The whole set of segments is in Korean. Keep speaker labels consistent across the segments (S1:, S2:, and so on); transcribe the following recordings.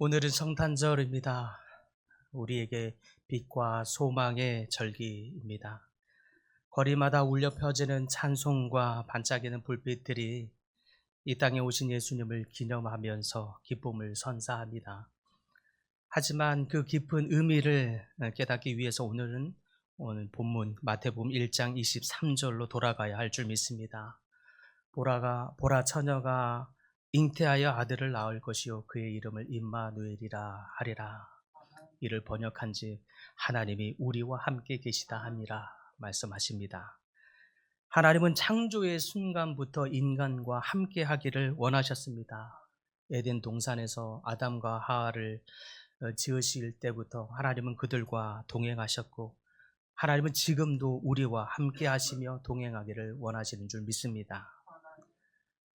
S1: 오늘은 성탄절입니다. 우리에게 빛과 소망의 절기입니다. 거리마다 울려 펴지는 찬송과 반짝이는 불빛들이 이 땅에 오신 예수님을 기념하면서 기쁨을 선사합니다. 하지만 그 깊은 의미를 깨닫기 위해서 오늘 본문 마태복음 1장 23절로 돌아가야 할 줄 믿습니다. 보라 처녀가 잉태하여 아들을 낳을 것이요 그의 이름을 임마누엘이라 하리라. 이를 번역한지 하나님이 우리와 함께 계시다 함이라 말씀하십니다. 하나님은 창조의 순간부터 인간과 함께 하기를 원하셨습니다. 에덴 동산에서 아담과 하와를 지으실 때부터 하나님은 그들과 동행하셨고, 하나님은 지금도 우리와 함께 하시며 동행하기를 원하시는 줄 믿습니다.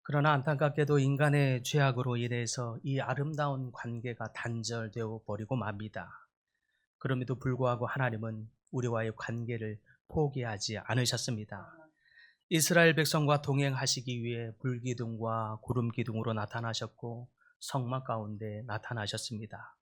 S1: 그러나 안타깝게도 인간의 죄악으로 인해서 이 아름다운 관계가 단절되어 버리고 맙니다. 그럼에도 불구하고 하나님은 우리와의 관계를 포기하지 않으셨습니다. 이스라엘 백성과 동행하시기 위해 불기둥과 구름기둥으로 나타나셨고 성막 가운데 나타나셨습니다.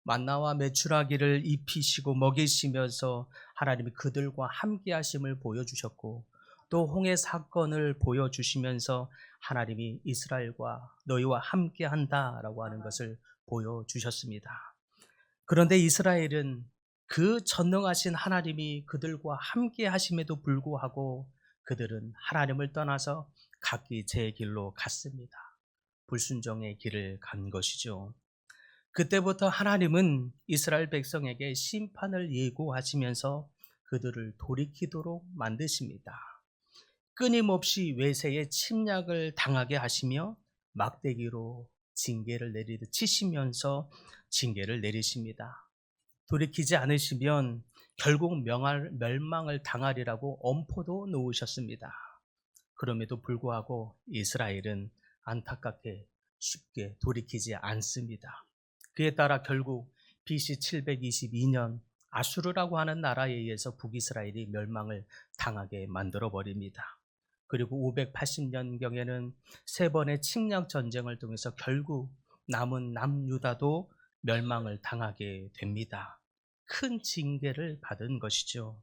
S1: 만나와 메추라기를 입히시고 먹이시면서 하나님이 그들과 함께 하심을 보여주셨고, 또 홍해 사건을 보여주시면서 하나님이 이스라엘과 너희와 함께 한다라고 하는 것을 보여주셨습니다. 그런데 이스라엘은 그 전능하신 하나님이 그들과 함께 하심에도 불구하고 그들은 하나님을 떠나서 각기 제 길로 갔습니다. 불순종의 길을 간 것이죠. 그때부터 하나님은 이스라엘 백성에게 심판을 예고하시면서 그들을 돌이키도록 만드십니다. 끊임없이 외세의 침략을 당하게 하시며 막대기로 징계를 내리듯 치시면서 징계를 내리십니다. 돌이키지 않으시면 결국 멸망을 당하리라고 엄포도 놓으셨습니다. 그럼에도 불구하고 이스라엘은 안타깝게 쉽게 돌이키지 않습니다. 그에 따라 결국 BC 722년 아수르라고 하는 나라에 의해서 북이스라엘이 멸망을 당하게 만들어 버립니다. 그리고 580년경에는 세 번의 침략 전쟁을 통해서 결국 남은 남유다도 멸망을 당하게 됩니다. 큰 징계를 받은 것이죠.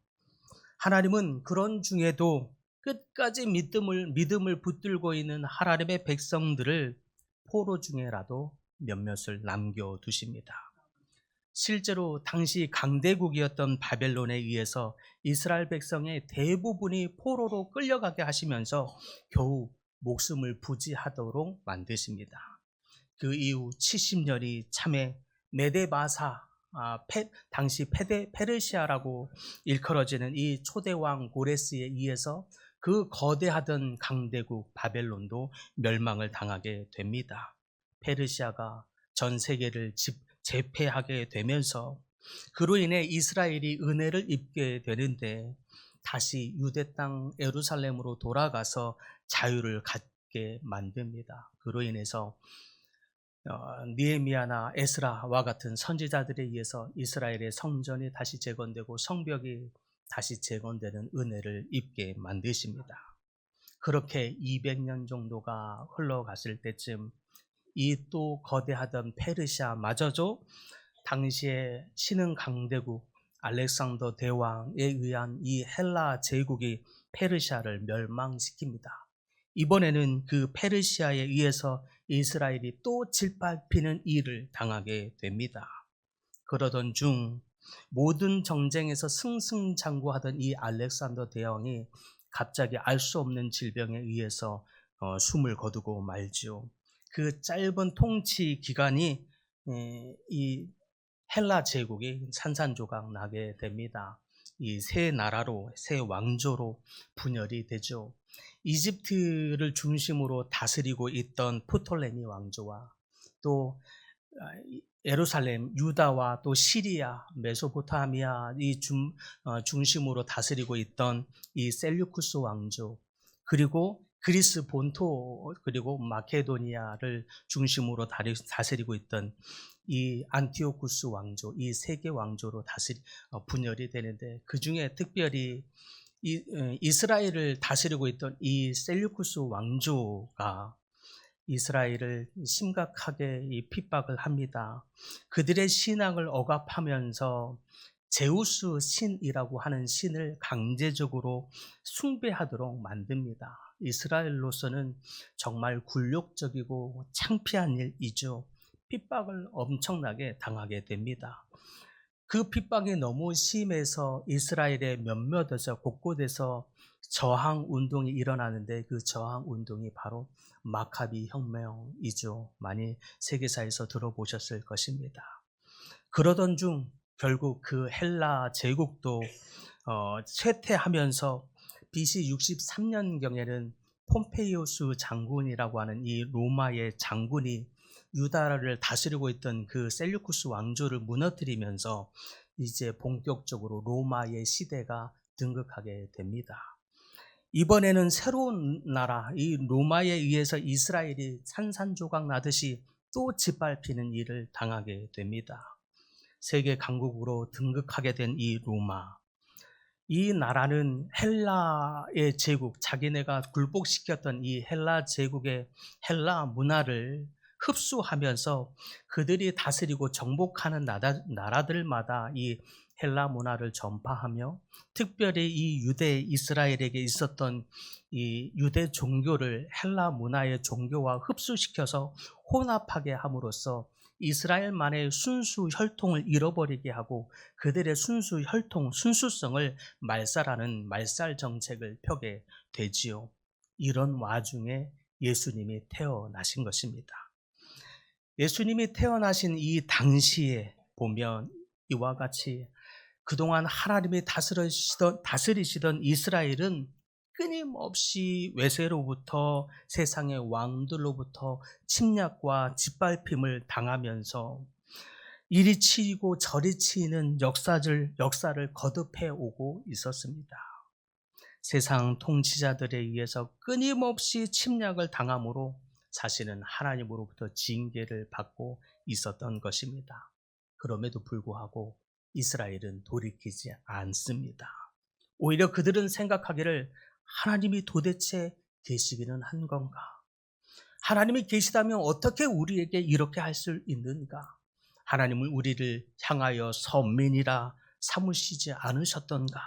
S1: 하나님은 그런 중에도 끝까지 믿음을 붙들고 있는 하나님의 백성들을 포로 중에라도 몇몇을 남겨두십니다. 실제로 당시 강대국이었던 바벨론에 의해서 이스라엘 백성의 대부분이 포로로 끌려가게 하시면서 겨우 목숨을 부지하도록 만드십니다. 그 이후 70년이 참에 메데바사, 당시 페르시아라고 일컬어지는 이 초대왕 고레스에 의해서 그 거대하던 강대국 바벨론도 멸망을 당하게 됩니다. 페르시아가 전 세계를 제패하게 되면서 그로 인해 이스라엘이 은혜를 입게 되는데 다시 유대 땅 예루살렘으로 돌아가서 자유를 갖게 만듭니다. 그로 인해서 느헤미야나 에스라와 같은 선지자들에 의해서 이스라엘의 성전이 다시 재건되고 성벽이 다시 재건되는 은혜를 입게 만드십니다. 그렇게 200년 정도가 흘러갔을 때쯤 이 또 거대하던 페르시아마저도 당시에 신흥 강대국 알렉산더 대왕에 의한 이 헬라 제국이 페르시아를 멸망시킵니다. 이번에는 그 페르시아에 의해서 이스라엘이 또 짓밟히는 일을 당하게 됩니다. 그러던 중 모든 정쟁에서 승승장구하던 이 알렉산더 대왕이 갑자기 알 수 없는 질병에 의해서 숨을 거두고 말지요. 그 짧은 통치 기간이 이 헬라 제국이 산산조각 나게 됩니다. 이 세 나라로, 세 왕조로 분열이 되죠. 이집트를 중심으로 다스리고 있던 프톨레미 왕조와 또 예루살렘, 유다와 또 시리아, 메소포타미아 이 중심으로 다스리고 있던 이 셀류쿠스 왕조, 그리고 그리스 본토, 그리고 마케도니아를 중심으로 다스리고 있던 이 안티오쿠스 왕조, 이 세 개 왕조로 분열이 되는데, 그 중에 특별히 이스라엘을 다스리고 있던 이 셀류쿠스 왕조가 이스라엘을 심각하게 이 핍박을 합니다. 그들의 신앙을 억압하면서 제우스 신이라고 하는 신을 강제적으로 숭배하도록 만듭니다. 이스라엘로서는 정말 굴욕적이고 창피한 일이죠. 핍박을 엄청나게 당하게 됩니다. 그 핍박이 너무 심해서 이스라엘의 몇몇에서 곳곳에서 저항 운동이 일어나는데 그 저항 운동이 바로 마카비 혁명이죠. 많이 세계사에서 들어보셨을 것입니다. 그러던 중 결국 그 헬라 제국도 쇠퇴하면서 BC 63년경에는 폼페이오스 장군이라고 하는 이 로마의 장군이 유다를 다스리고 있던 그 셀류쿠스 왕조를 무너뜨리면서 이제 본격적으로 로마의 시대가 등극하게 됩니다. 이번에는 새로운 나라, 이 로마에 의해서 이스라엘이 산산조각 나듯이 또 짓밟히는 일을 당하게 됩니다. 세계 강국으로 등극하게 된 이 로마, 이 나라는 헬라의 제국, 자기네가 굴복시켰던 이 헬라 제국의 헬라 문화를 흡수하면서 그들이 다스리고 정복하는 나라들마다 이 헬라 문화를 전파하며 특별히 이 유대 이스라엘에게 있었던 이 유대 종교를 헬라 문화의 종교와 흡수시켜서 혼합하게 함으로써 이스라엘만의 순수 혈통을 잃어버리게 하고 그들의 순수 혈통, 순수성을 말살하는 말살 정책을 펴게 되지요. 이런 와중에 예수님이 태어나신 것입니다. 예수님이 태어나신 이 당시에 보면 이와 같이 그동안 하나님이 다스리시던 이스라엘은 끊임없이 외세로부터 세상의 왕들로부터 침략과 짓밟힘을 당하면서 이리 치이고 저리 치이는 역사를 거듭해 오고 있었습니다. 세상 통치자들에 의해서 끊임없이 침략을 당함으로 자신은 하나님으로부터 징계를 받고 있었던 것입니다. 그럼에도 불구하고 이스라엘은 돌이키지 않습니다. 오히려 그들은 생각하기를 하나님이 도대체 계시기는 한 건가? 하나님이 계시다면 어떻게 우리에게 이렇게 할 수 있는가? 하나님은 우리를 향하여 선민이라 삼으시지 않으셨던가?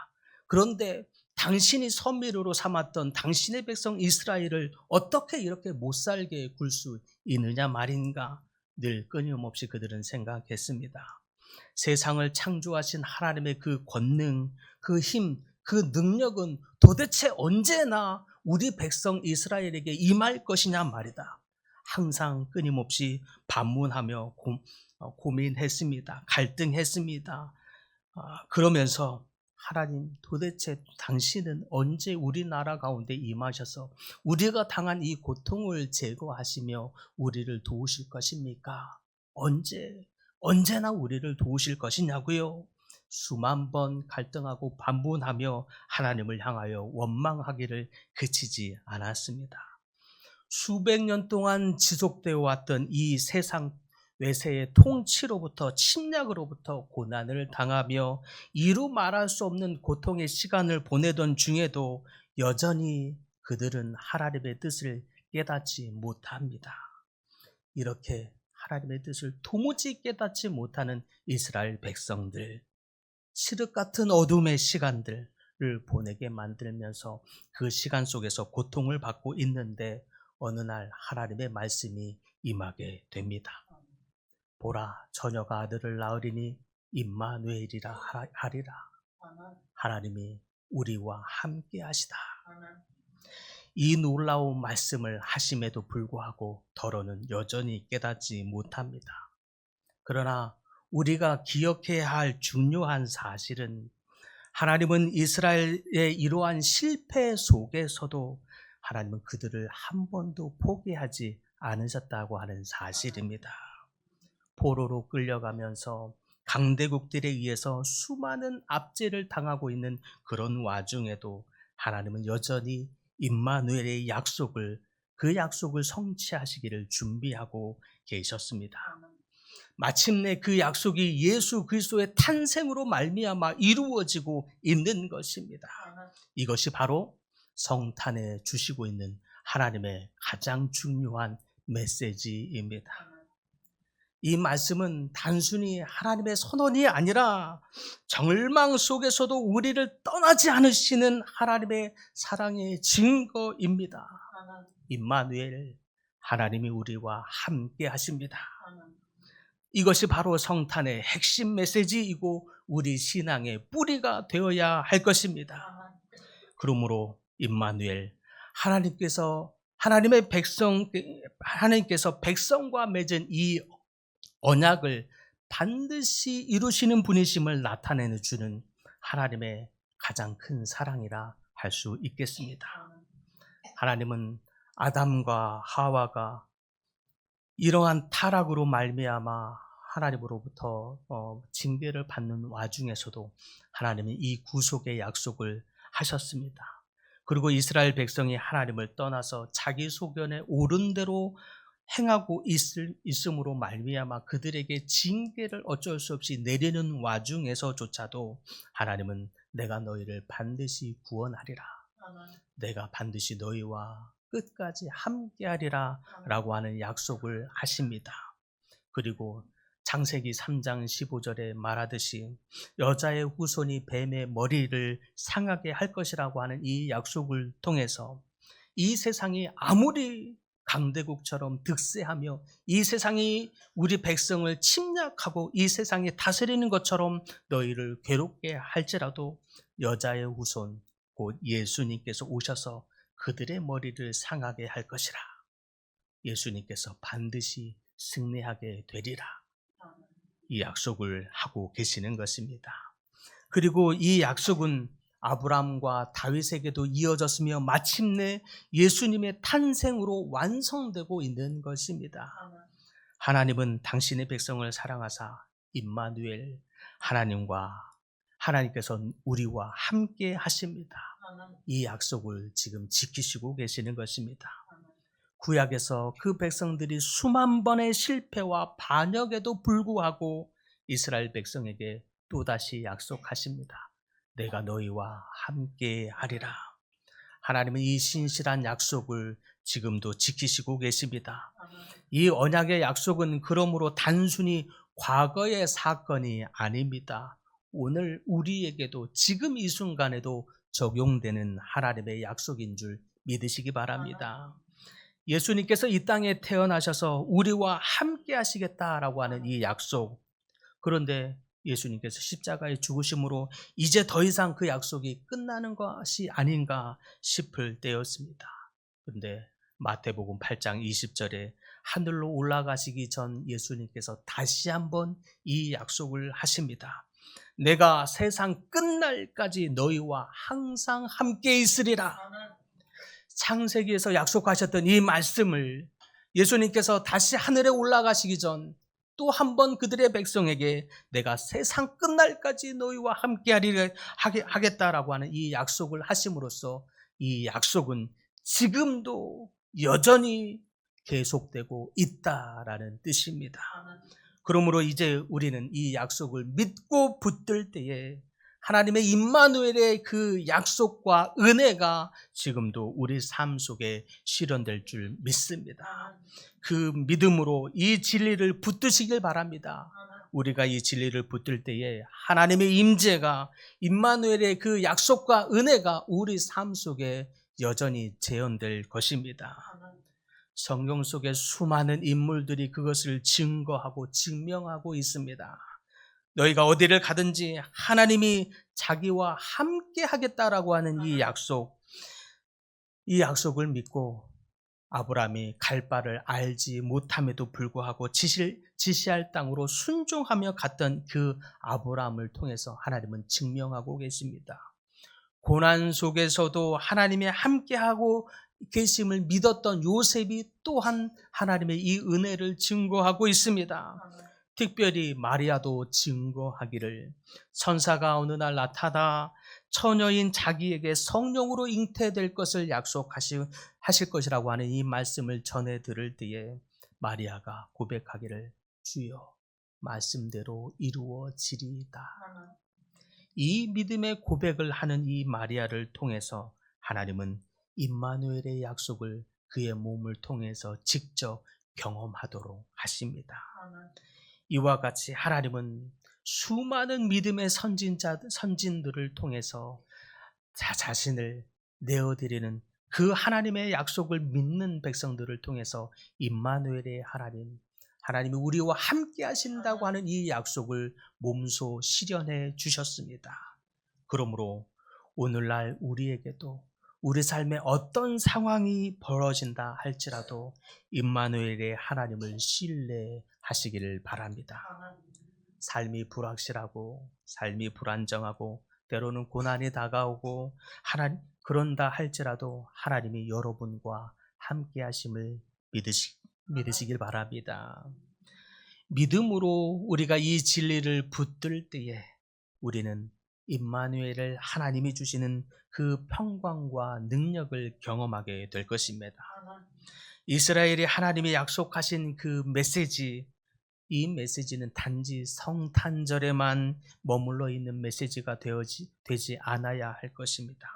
S1: 그런데 당신이 선민으로 삼았던 당신의 백성 이스라엘을 어떻게 이렇게 못살게 굴 수 있느냐 말인가? 늘 끊임없이 그들은 생각했습니다. 세상을 창조하신 하나님의 그 권능, 그 힘, 그 능력은 도대체 언제나 우리 백성 이스라엘에게 임할 것이냐 말이다. 항상 끊임없이 반문하며 고민했습니다. 갈등했습니다. 그러면서 하나님 도대체 당신은 언제 우리나라 가운데 임하셔서 우리가 당한 이 고통을 제거하시며 우리를 도우실 것입니까? 언제나 우리를 도우실 것이냐고요? 수만 번 갈등하고 반문하며 하나님을 향하여 원망하기를 그치지 않았습니다. 수백 년 동안 지속되어 왔던 이 세상 외세의 통치로부터 침략으로부터 고난을 당하며 이루 말할 수 없는 고통의 시간을 보내던 중에도 여전히 그들은 하나님의 뜻을 깨닫지 못합니다. 이렇게 하나님의 뜻을 도무지 깨닫지 못하는 이스라엘 백성들, 칠흑 같은 어둠의 시간들을 보내게 만들면서 그 시간 속에서 고통을 받고 있는데 어느 날 하나님의 말씀이 임하게 됩니다. 보라, 처녀가 아들을 낳으리니 임마누엘이라 하리라. 하나님이 우리와 함께 하시다. 이 놀라운 말씀을 하심에도 불구하고 더러는 여전히 깨닫지 못합니다. 그러나 우리가 기억해야 할 중요한 사실은 하나님은 이스라엘의 이러한 실패 속에서도 하나님은 그들을 한 번도 포기하지 않으셨다고 하는 사실입니다. 포로로 끌려가면서 강대국들에 의해서 수많은 압제를 당하고 있는 그런 와중에도 하나님은 여전히 임마누엘의 그 약속을 성취하시기를 준비하고 계셨습니다. 마침내 그 약속이 예수 그리스도의 탄생으로 말미암아 이루어지고 있는 것입니다. 이것이 바로 성탄에 주시고 있는 하나님의 가장 중요한 메시지입니다. 이 말씀은 단순히 하나님의 선언이 아니라 절망 속에서도 우리를 떠나지 않으시는 하나님의 사랑의 증거입니다. 임마누엘, 하나님이 우리와 함께 하십니다. 이것이 바로 성탄의 핵심 메시지이고 우리 신앙의 뿌리가 되어야 할 것입니다. 그러므로 임마누엘, 하나님께서 백성과 맺은 이 언약을 반드시 이루시는 분이심을 나타내 주는 하나님의 가장 큰 사랑이라 할 수 있겠습니다. 하나님은 아담과 하와가 이러한 타락으로 말미암아 하나님으로부터 징계를 받는 와중에서도 하나님은 이 구속의 약속을 하셨습니다. 그리고 이스라엘 백성이 하나님을 떠나서 자기 소견에 옳은 대로 행하고 있음으로 말미암아 그들에게 징계를 어쩔 수 없이 내리는 와중에서조차도 하나님은 내가 너희를 반드시 구원하리라, 내가 반드시 너희와 끝까지 함께하리라 라고 하는 약속을 하십니다. 그리고 창세기 3장 15절에 말하듯이 여자의 후손이 뱀의 머리를 상하게 할 것이라고 하는 이 약속을 통해서 이 세상이 아무리 강대국처럼 득세하며 이 세상이 우리 백성을 침략하고 이 세상이 다스리는 것처럼 너희를 괴롭게 할지라도 여자의 후손 곧 예수님께서 오셔서 그들의 머리를 상하게 할 것이라. 예수님께서 반드시 승리하게 되리라. 이 약속을 하고 계시는 것입니다. 그리고 이 약속은 아브라함과 다윗에게도 이어졌으며 마침내 예수님의 탄생으로 완성되고 있는 것입니다. 하나님은 당신의 백성을 사랑하사 임마누엘, 하나님께서 우리와 함께 하십니다. 이 약속을 지금 지키시고 계시는 것입니다. 구약에서 그 백성들이 수만 번의 실패와 반역에도 불구하고 이스라엘 백성에게 또다시 약속하십니다. 내가 너희와 함께 하리라. 하나님은 이 신실한 약속을 지금도 지키시고 계십니다. 이 언약의 약속은 그러므로 단순히 과거의 사건이 아닙니다. 오늘 우리에게도 지금 이 순간에도 적용되는 하나님의 약속인 줄 믿으시기 바랍니다. 예수님께서 이 땅에 태어나셔서 우리와 함께 하시겠다라고 하는 이 약속, 그런데 예수님께서 십자가에 죽으심으로 이제 더 이상 그 약속이 끝나는 것이 아닌가 싶을 때였습니다. 그런데 마태복음 8장 20절에 하늘로 올라가시기 전 예수님께서 다시 한번 이 약속을 하십니다. 내가 세상 끝날까지 너희와 항상 함께 있으리라. 창세기에서 약속하셨던 이 말씀을 예수님께서 다시 하늘에 올라가시기 전 또 한 번 그들의 백성에게 내가 세상 끝날까지 너희와 함께 하겠다라고 하는 이 약속을 하심으로써 이 약속은 지금도 여전히 계속되고 있다라는 뜻입니다. 그러므로 이제 우리는 이 약속을 믿고 붙들 때에 하나님의 임마누엘의 그 약속과 은혜가 지금도 우리 삶 속에 실현될 줄 믿습니다. 그 믿음으로 이 진리를 붙드시길 바랍니다. 우리가 이 진리를 붙들 때에 하나님의 임재가, 임마누엘의 그 약속과 은혜가 우리 삶 속에 여전히 재현될 것입니다. 성경 속에 수많은 인물들이 그것을 증거하고 증명하고 있습니다. 너희가 어디를 가든지 하나님이 자기와 함께 하겠다라고 하는 이 약속을 믿고 아브라함이 갈 바를 알지 못함에도 불구하고 지시할 땅으로 순종하며 갔던 그 아브라함을 통해서 하나님은 증명하고 계십니다. 고난 속에서도 하나님이 함께하고 계심을 믿었던 요셉이 또한 하나님의 이 은혜를 증거하고 있습니다. 특별히 마리아도 증거하기를 천사가 어느 날 나타나 처녀인 자기에게 성령으로 잉태될 것을 약속하실 것이라고 하는 이 말씀을 전해 들을 때에 마리아가 고백하기를 주여 말씀대로 이루어지리이다. 이 믿음의 고백을 하는 이 마리아를 통해서 하나님은 임마누엘의 약속을 그의 몸을 통해서 직접 경험하도록 하십니다. 이와 같이 하나님은 수많은 믿음의 선진들을 통해서 자신을 내어드리는 그 하나님의 약속을 믿는 백성들을 통해서 임마누엘의 하나님이 우리와 함께 하신다고 하는 이 약속을 몸소 실현해 주셨습니다. 그러므로 오늘날 우리에게도 우리 삶에 어떤 상황이 벌어진다 할지라도 임마누엘의 하나님을 신뢰하시기를 바랍니다. 삶이 불확실하고 삶이 불안정하고 때로는 고난이 다가오고 그런다 할지라도 하나님이 여러분과 함께 하심을 믿으시길 바랍니다. 믿음으로 우리가 이 진리를 붙들 때에 우리는 임마누엘을 하나님이 주시는 그 평강과 능력을 경험하게 될 것입니다. 이스라엘이 하나님이 약속하신 그 메시지, 이 메시지는 단지 성탄절에만 머물러 있는 메시지가 되지 않아야 할 것입니다.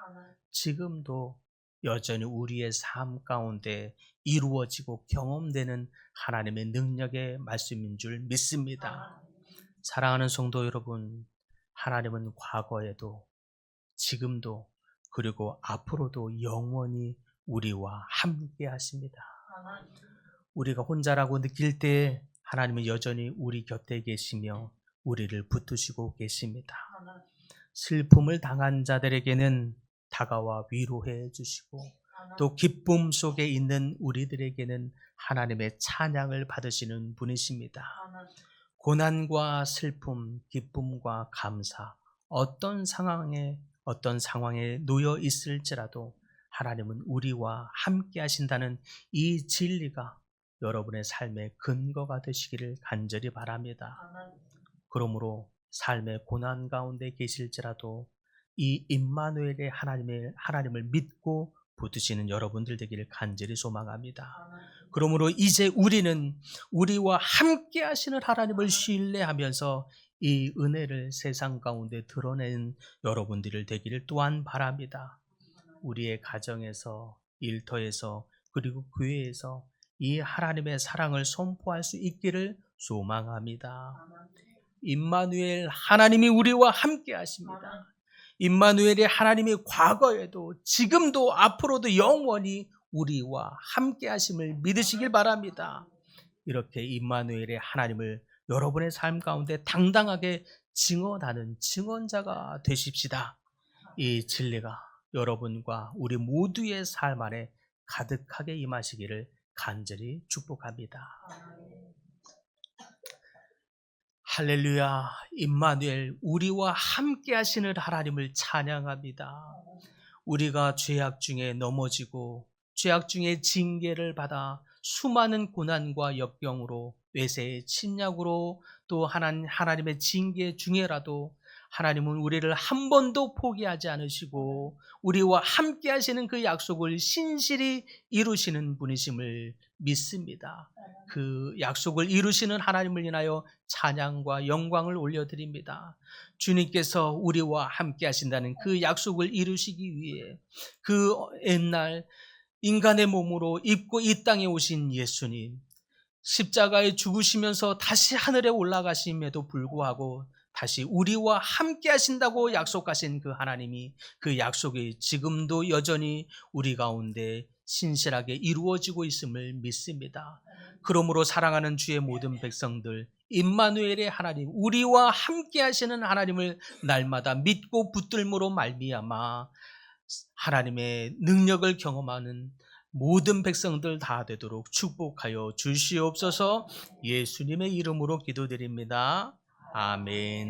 S1: 지금도 여전히 우리의 삶 가운데 이루어지고 경험되는 하나님의 능력의 말씀인 줄 믿습니다. 사랑하는 성도 여러분, 하나님은 과거에도 지금도 그리고 앞으로도 영원히 우리와 함께 하십니다. 우리가 혼자라고 느낄 때 하나님은 여전히 우리 곁에 계시며 우리를 붙드시고 계십니다. 슬픔을 당한 자들에게는 다가와 위로해 주시고 또 기쁨 속에 있는 우리들에게는 하나님의 찬양을 받으시는 분이십니다. 고난과 슬픔, 기쁨과 감사, 어떤 상황에 놓여 있을지라도 하나님은 우리와 함께 하신다는 이 진리가 여러분의 삶의 근거가 되시기를 간절히 바랍니다. 그러므로 삶의 고난 가운데 계실지라도 이 임마누엘의 하나님을 믿고 붙드시는 여러분들 되기를 간절히 소망합니다. 그러므로 이제 우리는 우리와 함께 하시는 하나님을 신뢰하면서 이 은혜를 세상 가운데 드러내는 여러분들 되기를 또한 바랍니다. 우리의 가정에서, 일터에서, 그리고 교회에서 이 하나님의 사랑을 선포할 수 있기를 소망합니다. 임마누엘 하나님이 우리와 함께 하십니다. 임마누엘의 하나님이 과거에도 지금도 앞으로도 영원히 우리와 함께 하심을 믿으시길 바랍니다. 이렇게 임마누엘의 하나님을 여러분의 삶 가운데 당당하게 증언하는 증언자가 되십시다. 이 진리가 여러분과 우리 모두의 삶 안에 가득하게 임하시기를 간절히 축복합니다. 할렐루야, 임마누엘, 우리와 함께 하시는 하나님을 찬양합니다. 우리가 죄악 중에 넘어지고 죄악 중에 징계를 받아 수많은 고난과 역경으로 외세의 침략으로 또 하나님의 징계 중에라도 하나님은 우리를 한 번도 포기하지 않으시고 우리와 함께 하시는 그 약속을 신실히 이루시는 분이심을 믿습니다. 그 약속을 이루시는 하나님을 인하여 찬양과 영광을 올려드립니다. 주님께서 우리와 함께 하신다는 그 약속을 이루시기 위해 그 옛날 인간의 몸으로 입고 이 땅에 오신 예수님, 십자가에 죽으시면서 다시 하늘에 올라가심에도 불구하고 다시 우리와 함께 하신다고 약속하신 그 하나님이 그 약속이 지금도 여전히 우리 가운데 신실하게 이루어지고 있음을 믿습니다. 그러므로 사랑하는 주의 모든 백성들, 임마누엘의 하나님, 우리와 함께 하시는 하나님을 날마다 믿고 붙들므로 말미암아 하나님의 능력을 경험하는 모든 백성들 다 되도록 축복하여 주시옵소서. 예수님의 이름으로 기도드립니다. 아멘.